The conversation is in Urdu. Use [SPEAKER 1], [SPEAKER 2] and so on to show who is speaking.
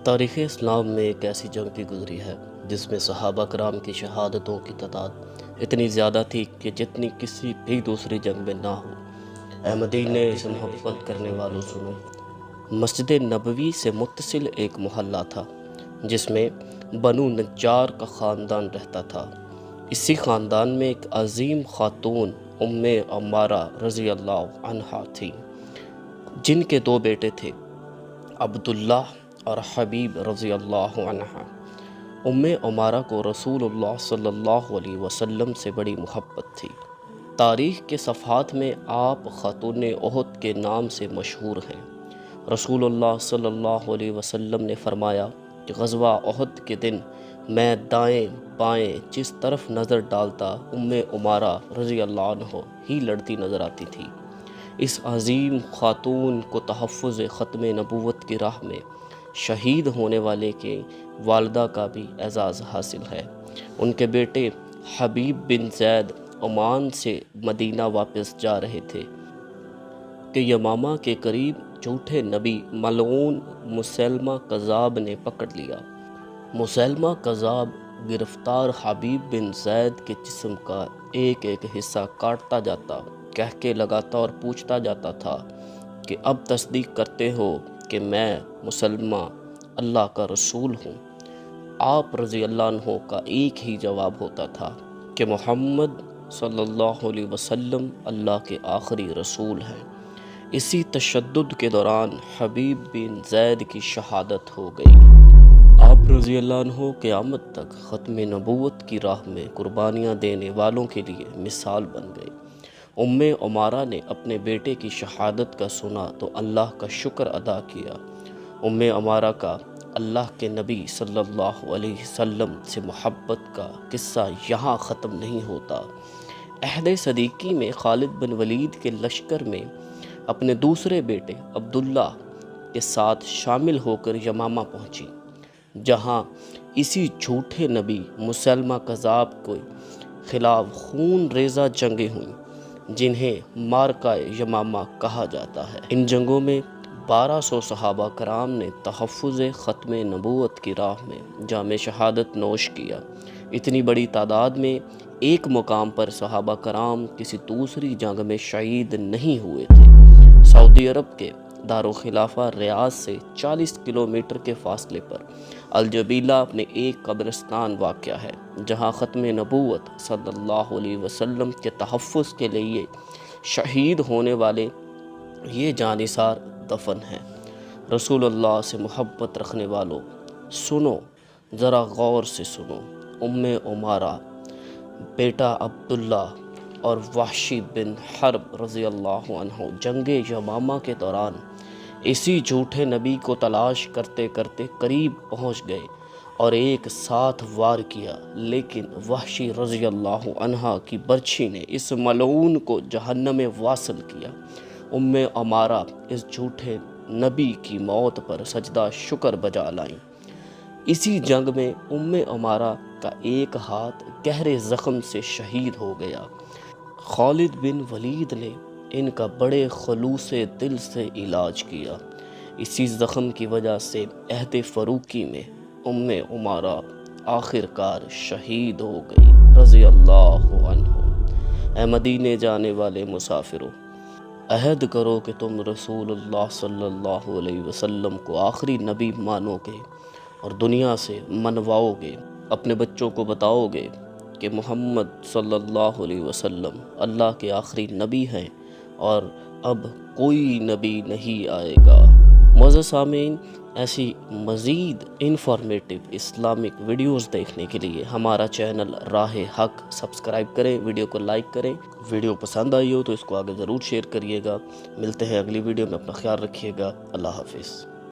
[SPEAKER 1] تاریخ اسلام میں ایک ایسی جنگ بھی گزری ہے جس میں صحابہ کرام کی شہادتوں کی تعداد اتنی زیادہ تھی کہ جتنی کسی بھی دوسری جنگ میں نہ ہو۔ احمدین سے محبت کرنے والوں سنو، مسجد نبوی سے متصل ایک محلہ تھا جس میں بنو نجار کا خاندان رہتا تھا۔ اسی خاندان میں ایک عظیم خاتون ام عمارہ رضی اللہ عنہا تھی جن کے دو بیٹے تھے، عبداللہ اور حبیب رضی اللہ عنہ۔ ام عمارہ کو رسول اللہ صلی اللہ علیہ وسلم سے بڑی محبت تھی۔ تاریخ کے صفحات میں آپ خاتون احد کے نام سے مشہور ہیں۔ رسول اللہ صلی اللہ علیہ وسلم نے فرمایا کہ غزوہ احد کے دن میں دائیں بائیں جس طرف نظر ڈالتا ام عمارہ رضی اللہ عنہ ہی لڑتی نظر آتی تھی۔ اس عظیم خاتون کو تحفظ ختم نبوت کی راہ میں شہید ہونے والے کے والدہ کا بھی اعزاز حاصل ہے۔ ان کے بیٹے حبیب بن زید عمان سے مدینہ واپس جا رہے تھے کہ یمامہ کے قریب جھوٹے نبی ملعون مسیلمہ کذاب نے پکڑ لیا۔ مسیلمہ کذاب گرفتار حبیب بن زید کے جسم کا ایک ایک حصہ کاٹتا جاتا، کہہ لگاتا اور پوچھتا جاتا تھا کہ اب تصدیق کرتے ہو کہ میں مسلمہ اللہ کا رسول ہوں؟ آپ رضی اللہ عنہ کا ایک ہی جواب ہوتا تھا کہ محمد صلی اللہ علیہ وسلم اللہ کے آخری رسول ہیں۔ اسی تشدد کے دوران حبیب بن زید کی شہادت ہو گئی۔ آپ رضی اللہ عنہ قیامت تک ختم نبوت کی راہ میں قربانیاں دینے والوں کے لیے مثال بن گئے۔ ام عمارہ نے اپنے بیٹے کی شہادت کا سنا تو اللہ کا شکر ادا کیا۔ ام عمارہ کا اللہ کے نبی صلی اللہ علیہ وسلم سے محبت کا قصہ یہاں ختم نہیں ہوتا۔ عہد صدیقی میں خالد بن ولید کے لشکر میں اپنے دوسرے بیٹے عبداللہ کے ساتھ شامل ہو کر یمامہ پہنچی، جہاں اسی جھوٹے نبی مسیلمہ کذاب کے خلاف خون ریزہ جنگیں ہوئیں جنہیں معرکہ یمامہ کہا جاتا ہے۔ ان جنگوں میں 1200 صحابہ کرام نے تحفظ ختم نبوت کی راہ میں جام شہادت نوش کیا۔ اتنی بڑی تعداد میں ایک مقام پر صحابہ کرام کسی دوسری جنگ میں شہید نہیں ہوئے تھے۔ سعودی عرب کے دارالخلافہ ریاض سے 40 کلومیٹر کے فاصلے پر الجبیلہ اپنے ایک قبرستان واقع ہے جہاں ختم نبوت صلی اللہ علیہ وسلم کے تحفظ کے لیے شہید ہونے والے یہ جانثار دفن ہیں۔ رسول اللہ سے محبت رکھنے والوں سنو، ذرا غور سے سنو، ام عمارہ، بیٹا عبداللہ اور وحشی بن حرب رضی اللہ عنہ جنگ یمامہ کے دوران اسی جھوٹے نبی کو تلاش کرتے کرتے قریب پہنچ گئے اور ایک ساتھ وار کیا، لیکن وحشی رضی اللہ عنہ کی برچھی نے اس ملعون کو جہنم میں واصل کیا۔ ام عمارہ اس جھوٹے نبی کی موت پر سجدہ شکر بجا لائیں۔ اسی جنگ میں ام عمارہ کا ایک ہاتھ گہرے زخم سے شہید ہو گیا۔ خالد بن ولید نے ان کا بڑے خلوص دل سے علاج کیا۔ اسی زخم کی وجہ سے عہد فروخی میں ام عمارہ آخر کار شہید ہو گئی رضی اللہ عنہ۔ اے مدینے جانے والے مسافروں، عہد کرو کہ تم رسول اللہ صلی اللہ علیہ وسلم کو آخری نبی مانو گے اور دنیا سے منواؤ گے۔ اپنے بچوں کو بتاؤ گے کہ محمد صلی اللہ علیہ وسلم اللہ کے آخری نبی ہیں اور اب کوئی نبی نہیں آئے گا۔ معزز سامعین، ایسی مزید انفارمیٹو اسلامک ویڈیوز دیکھنے کے لیے ہمارا چینل راہ حق سبسکرائب کریں، ویڈیو کو لائک کریں۔ ویڈیو پسند آئی ہو تو اس کو آگے ضرور شیئر کریے گا۔ ملتے ہیں اگلی ویڈیو میں، اپنا خیال رکھیے گا۔ اللہ حافظ۔